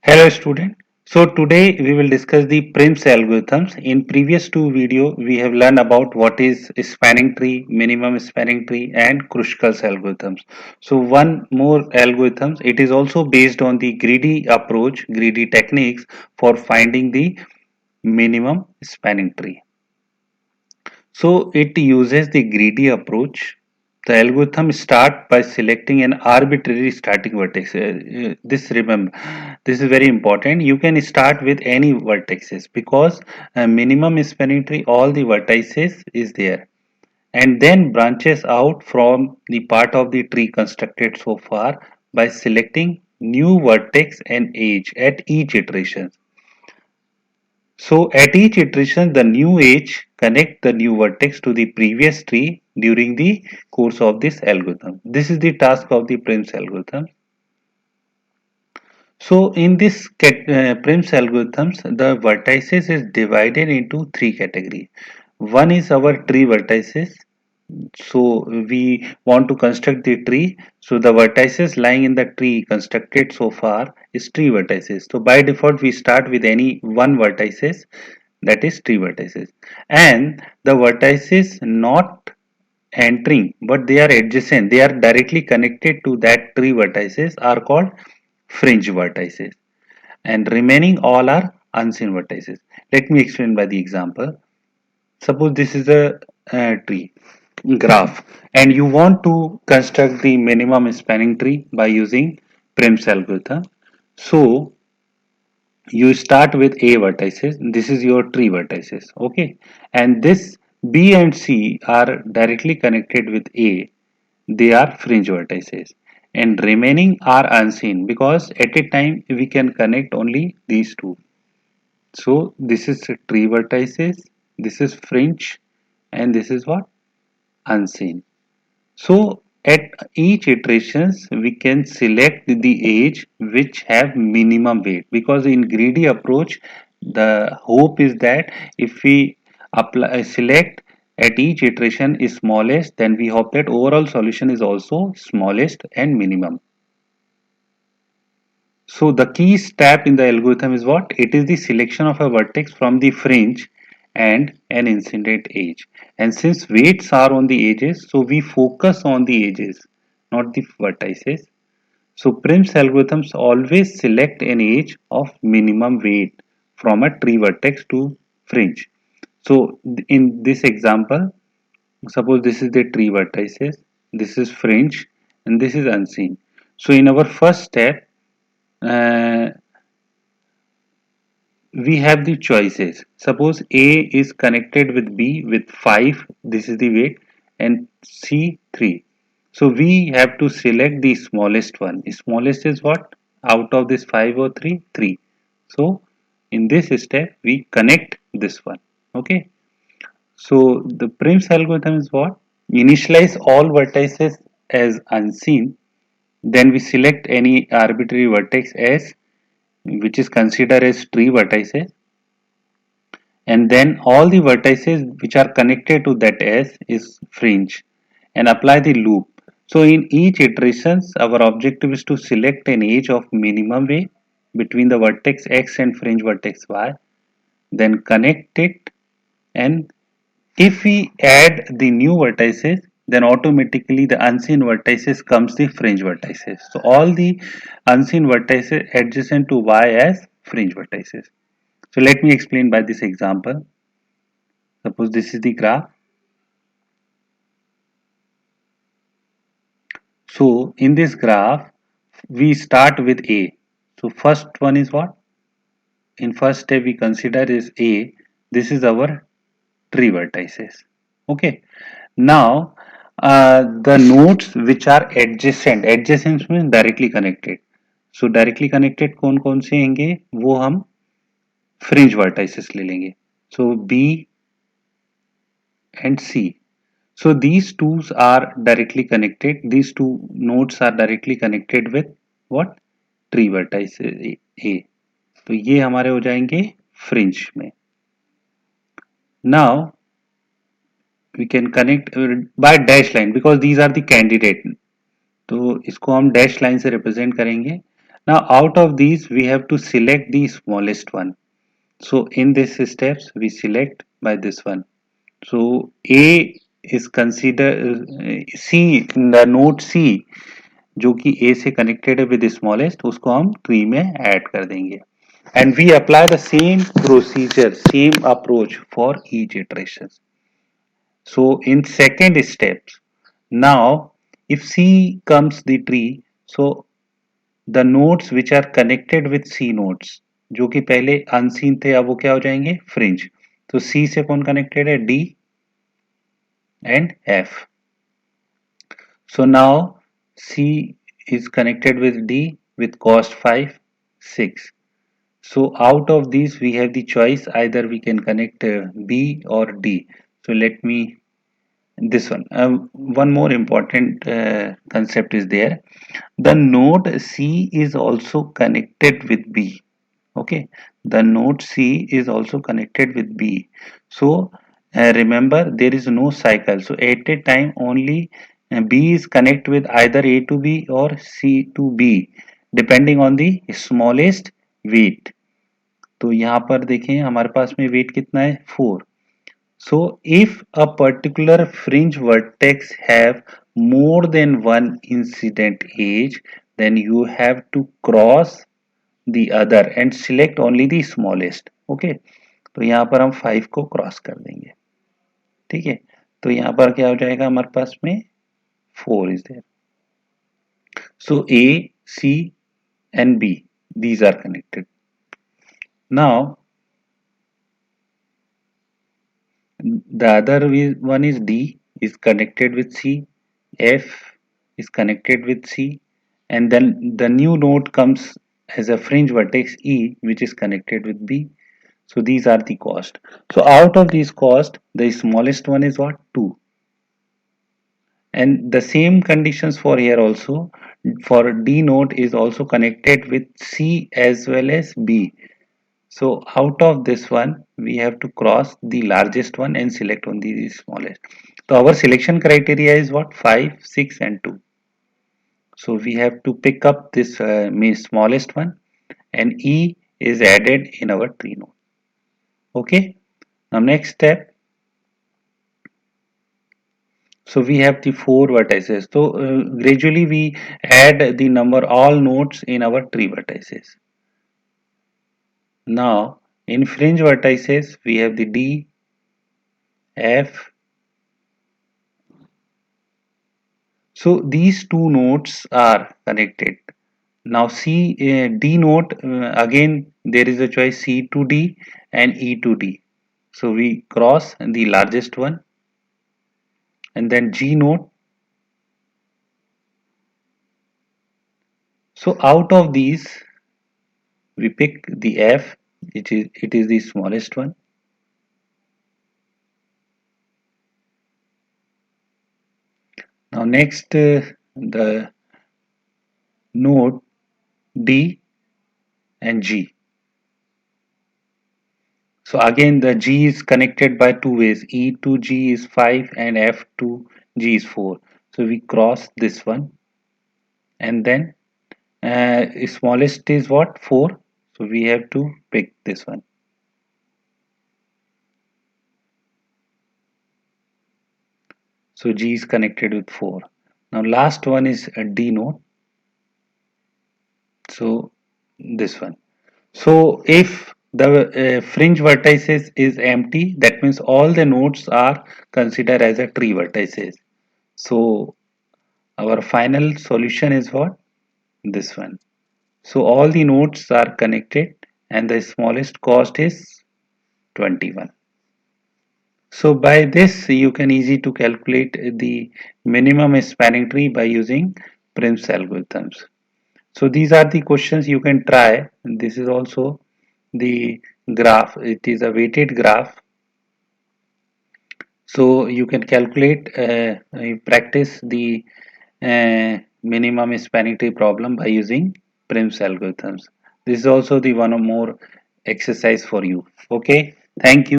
Hello student. So today we will discuss the Prim's algorithms. In previous two video we have learned about what is spanning tree, minimum spanning tree and Kruskal's algorithms. So one more algorithms, it is also based on the greedy approach, greedy techniques for finding the minimum spanning tree. So it uses the greedy approach. The algorithm start by selecting an arbitrary starting vertex. This remember, this is very important. You can start with any vertices because minimum spanning tree, all the vertices is there, and then branches out from the part of the tree constructed so far by selecting new vertex and edge at each iteration. So at each iteration, the new edge connect the new vertex to the previous tree during the course of this algorithm. This is the task of the Prim's algorithm. So in this Prim's algorithms, the vertices is divided into three categories. One is our tree vertices. So we want to construct the tree. So the vertices lying in the tree constructed so far is tree vertices. So by default, we start with any one vertices, that is tree vertices, and the vertices not entering but they are adjacent, they are directly connected to that tree vertices are called fringe vertices, and remaining all are unseen vertices. Let me explain by the example. Suppose this is a, tree graph and you want to construct the minimum spanning tree by using Prim's algorithm. So you start with A vertices, this is your tree vertices, okay, and this B and C are directly connected with A, they are fringe vertices, and remaining are unseen because at a time we can connect only these two. So this is tree vertices, this is fringe, and this is what, unseen. So at each iterations we can select the edge which have minimum weight, because in greedy approach the hope is that if we apply select at each iteration is smallest, then we hope that overall solution is also smallest and minimum. So the key step in the algorithm is what? It is the selection of a vertex from the fringe and an incident edge. And since weights are on the edges, so we focus on the edges, not the vertices. So Prim's algorithms always select an edge of minimum weight from a tree vertex to fringe. So in this example, suppose this is the tree vertices, this is fringe, and this is unseen. So in our first step, uh, we have the choices. Suppose A is connected with B with 5, this is the weight, and C 3. So we have to select the smallest one. The smallest is what? Out of this 5 or 3? 3. So in this step, we connect this one. Okay. So the Prim's algorithm is what? Initialize all vertices as unseen. Then we select any arbitrary vertex as which is considered as tree vertices, and then all the vertices which are connected to that S is fringe, and apply the loop. So in each iterations our objective is to select an edge of minimum way between the vertex X and fringe vertex Y, then connect it, and if we add the new vertices, then automatically the unseen vertices comes the fringe vertices. So all the unseen vertices adjacent to Y as fringe vertices. So let me explain by this example. Suppose this is the graph. So in this graph, we start with A. So first one is what? In first step we consider is A. This is our tree vertices. Okay. Now the nodes which are adjacent means directly connected. So directly connected कौन कौन से होंगे वो हम fringe vertices ले लेंगे. So B and C. So these two are directly connected. These two nodes are directly connected with what? Tree vertex A. तो ये हमारे हो जाएंगे fringe में. Now we can connect by dash line because these are the candidate. तो इसको हम dash line से represent करेंगे. Now out of these we have to select the smallest one. So in this steps we select by this one. So A is consider C, the node C जो कि A से connected है with the smallest, उसको हम tree में add कर देंगे. And we apply the same procedure, same approach for each iteration. So in second steps, now if C comes the tree, so the nodes which are connected with C nodes, जो कि पहले unseen थे, अब वो क्या हो जाएंगे? Fringe. तो C से कौन connected है? D and F. So now C is connected with D with cost 5, 6. So out of these we have the choice, either we can connect B or D. So let me this one. One more important concept is there. The node C is also connected with B. Okay, the node C is also connected with B. So remember, there is no cycle. So at a time only B is connect with either A to B or C to B depending on the smallest weight. तो यहाँ पर देखें हमारे पास में weight कितना है 4. So if a particular fringe vertex have more than one incident edge, then you have to cross the other and select only the smallest. Okay, तो यहाँ पर हम 5 को क्रॉस कर देंगे. ठीक है, तो यहाँ पर क्या हो जाएगा हमारे पास में 4 is there. So A, C and B, these are connected. Now the other one is D is connected with C, F is connected with C, and then the new node comes as a fringe vertex E which is connected with B. So these are the cost. So out of these cost, the smallest one is what? 2. And the same conditions for here also. For D node is also connected with C as well as B. So out of this one, we have to cross the largest one and select only the smallest. So our selection criteria is what? 5, 6 and 2. So we have to pick up this smallest one, and E is added in our tree node. Okay. Now next step. So we have the 4 vertices. So gradually we add the number all nodes in our tree vertices. Now in fringe vertices we have the D, F. So these two nodes are connected. Now D node, again there is a choice C to D and E to D. So we cross the largest one, and then G node. So out of these we pick the F, it is the smallest one. Now next the node D and G. So again the G is connected by two ways. E to G is 5 and F to G is 4. So we cross this one, and then smallest is what? 4. So we have to pick this one. So G is connected with 4. Now last one is a D node. So this one. So if the fringe vertices is empty, that means all the nodes are considered as a tree vertices. So our final solution is what? This one. So all the nodes are connected and the smallest cost is 21. So by this you can easy to calculate the minimum spanning tree by using Prim's algorithms. So these are the questions you can try. This is also the graph. It is a weighted graph. So you can calculate, practice the minimum spanning tree problem by using Prim's algorithms. This is also the one or more exercise for you. Okay. Thank you.